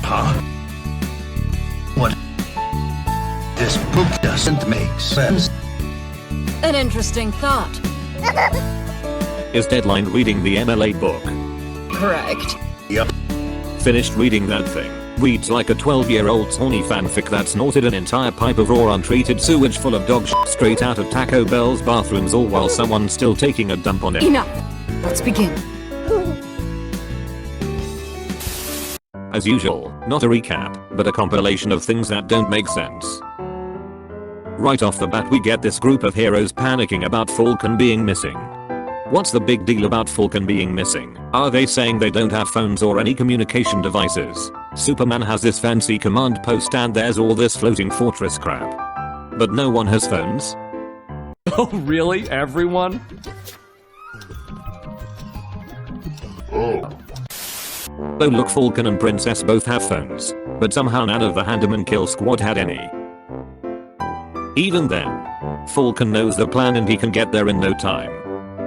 Huh? What? This book doesn't make sense. An interesting thought. Is Deadline reading the MLA book? Correct. Yup. Finished reading that thing. Reads like a 12-year-old's horny fanfic that snorted an entire pipe of raw untreated sewage full of dog shit straight out of Taco Bell's bathrooms, all while someone's still taking a dump on it. Enough. Let's begin. As usual, not a recap, but a compilation of things that don't make sense. Right off the bat we get this group of heroes panicking about Falcon being missing. What's the big deal about Falcon being missing? Are they saying they don't have phones or any communication devices? Superman has this fancy command post and there's all this floating fortress crap. But no one has phones? Oh really? Everyone? Oh look, Falcon and Princess both have phones, but somehow none of the Handyman kill squad had any. Even then, Falcon knows the plan and he can get there in no time.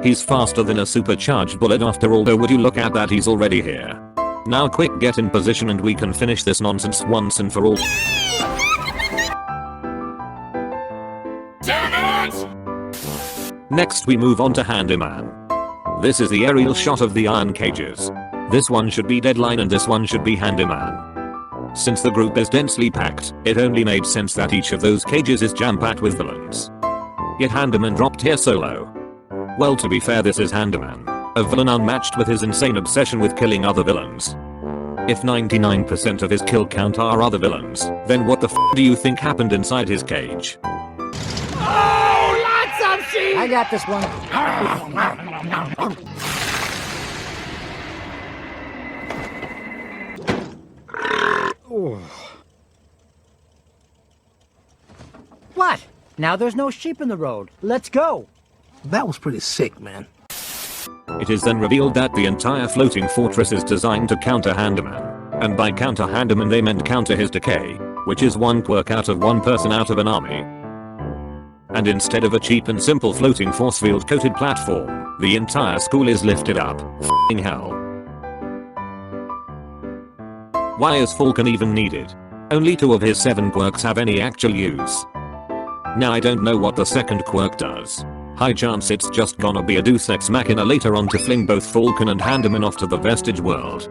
He's faster than a supercharged bullet after all, though would you look at that, he's already here. Now quick, get in position and we can finish this nonsense once and for all. Damn it! Next we move on to Handyman. This is the aerial shot of the iron cages. This one should be Deadline and this one should be Handyman. Since the group is densely packed, it only made sense that each of those cages is jam-packed with villains. Yet Handyman dropped here solo. Well, to be fair, this is Handyman, a villain unmatched with his insane obsession with killing other villains. If 99% of his kill count are other villains, then what the f do you think happened inside his cage? Oh, lots of sheep! I got this one. What? Now there's no sheep in the road. Let's go. That was pretty sick, man. It is then revealed that the entire floating fortress is designed to counter Handyman. And by counter Handyman they meant counter his decay, which is one quirk out of one person out of an army. And instead of a cheap and simple floating force field coated platform, the entire school is lifted up. F***ing hell. Why is Falcon even needed? Only 2 of his 7 quirks have any actual use. Now I don't know what the second quirk does. High chance it's just gonna be a deus ex machina later on to fling both Falcon and Handyman off to the vestige world.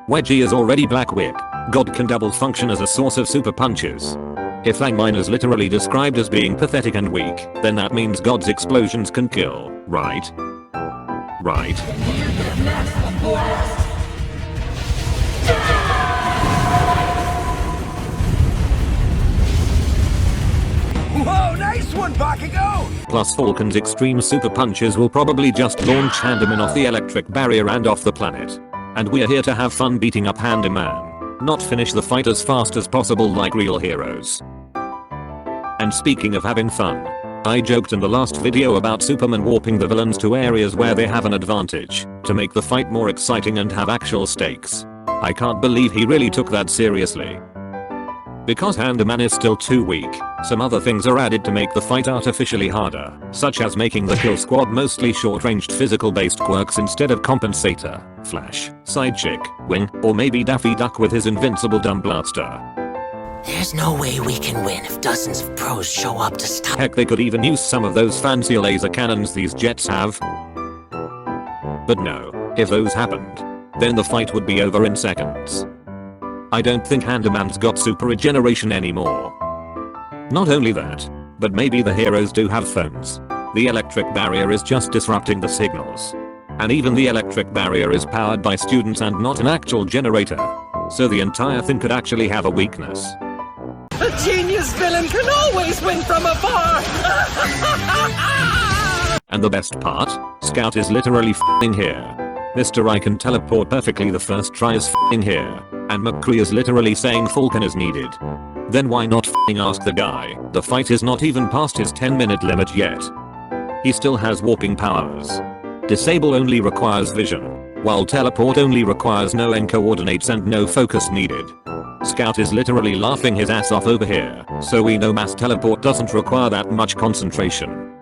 Wedgie is already Black Whip. God can double function as a source of super punches. If Langmine is literally described as being pathetic and weak, then that means God's explosions can kill, right? Right. Whoa, nice one, Bakugo! Plus Falcon's extreme super punches will probably just launch Handyman off the electric barrier and off the planet. And we're here to have fun beating up Handyman, not finish the fight as fast as possible like real heroes. And speaking of having fun, I joked in the last video about Superman warping the villains to areas where they have an advantage, to make the fight more exciting and have actual stakes. I can't believe he really took that seriously. Because Handyman is still too weak, some other things are added to make the fight artificially harder, such as making the kill squad mostly short-ranged physical-based quirks instead of Compensator, Flash, Sidechick, Wing, or maybe Daffy Duck with his invincible dumb blaster. There's no way we can win if dozens of pros show up to stop. Heck, they could even use some of those fancy laser cannons these jets have. But no, if those happened, then the fight would be over in seconds. I don't think Handyman's got super regeneration anymore. Not only that, but maybe the heroes do have phones. The electric barrier is just disrupting the signals. And even the electric barrier is powered by students and not an actual generator. So the entire thing could actually have a weakness. A genius villain can always win from afar! And the best part? Scout is literally f***ing here. Mr. I can teleport perfectly the first try is f***ing here. And Macleod is literally saying Falcon is needed. Then why not f***ing ask the guy? The fight is not even past his 10-minute limit yet. He still has warping powers. Disable only requires vision, while teleport only requires no end coordinates and no focus needed. Scout is literally laughing his ass off over here, so we know mass teleport doesn't require that much concentration.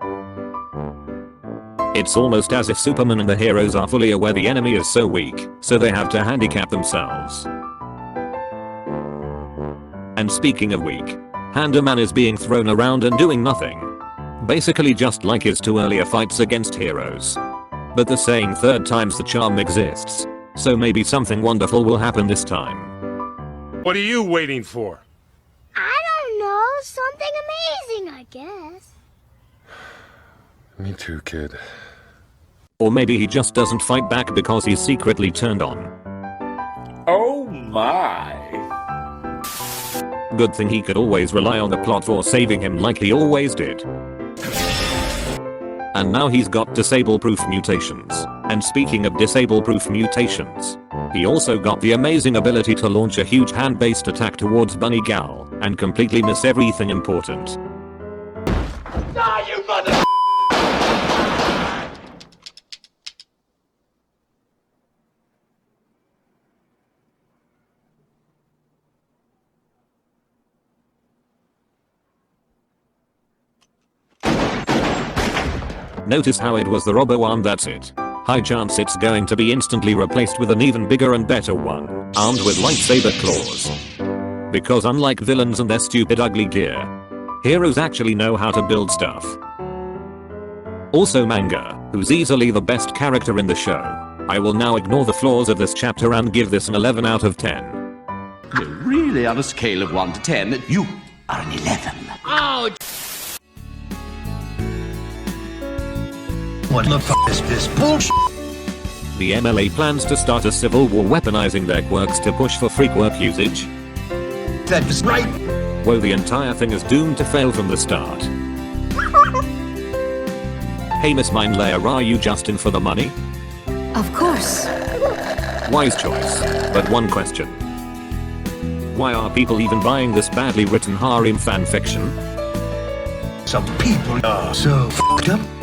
It's almost as if Superman and the heroes are fully aware the enemy is so weak, so they have to handicap themselves. And speaking of weak, Handyman is being thrown around and doing nothing. Basically just like his two earlier fights against heroes. But the saying third time's the charm exists, so maybe something wonderful will happen this time. What are you waiting for? I don't know. Something amazing, I guess. Me too, kid. Or maybe he just doesn't fight back because he's secretly turned on. Oh my. Good thing he could always rely on the plot for saving him like he always did. And now he's got disable-proof mutations. And speaking of disable-proof mutations, he also got the amazing ability to launch a huge hand-based attack towards Bunny Gal and completely miss everything important. Ah, you mother. Notice how it was the robber one, that's it. High chance it's going to be instantly replaced with an even bigger and better one, armed with lightsaber claws. Because unlike villains and their stupid ugly gear, heroes actually know how to build stuff. Also Manga, who's easily the best character in the show. I will now ignore the flaws of this chapter and give this an 11 out of 10. Really, on a scale of 1 to 10, you are an 11. Oh, What the f is this bullshit? The MLA plans to start a civil war weaponizing their quirks to push for free quirk usage. That was right. Whoa, the entire thing is doomed to fail from the start. Hey Miss Mindlayer, are you just in for the money? Of course. Wise choice. But one question. Why are people even buying this badly written harem fanfiction? Some people are so f***ed up.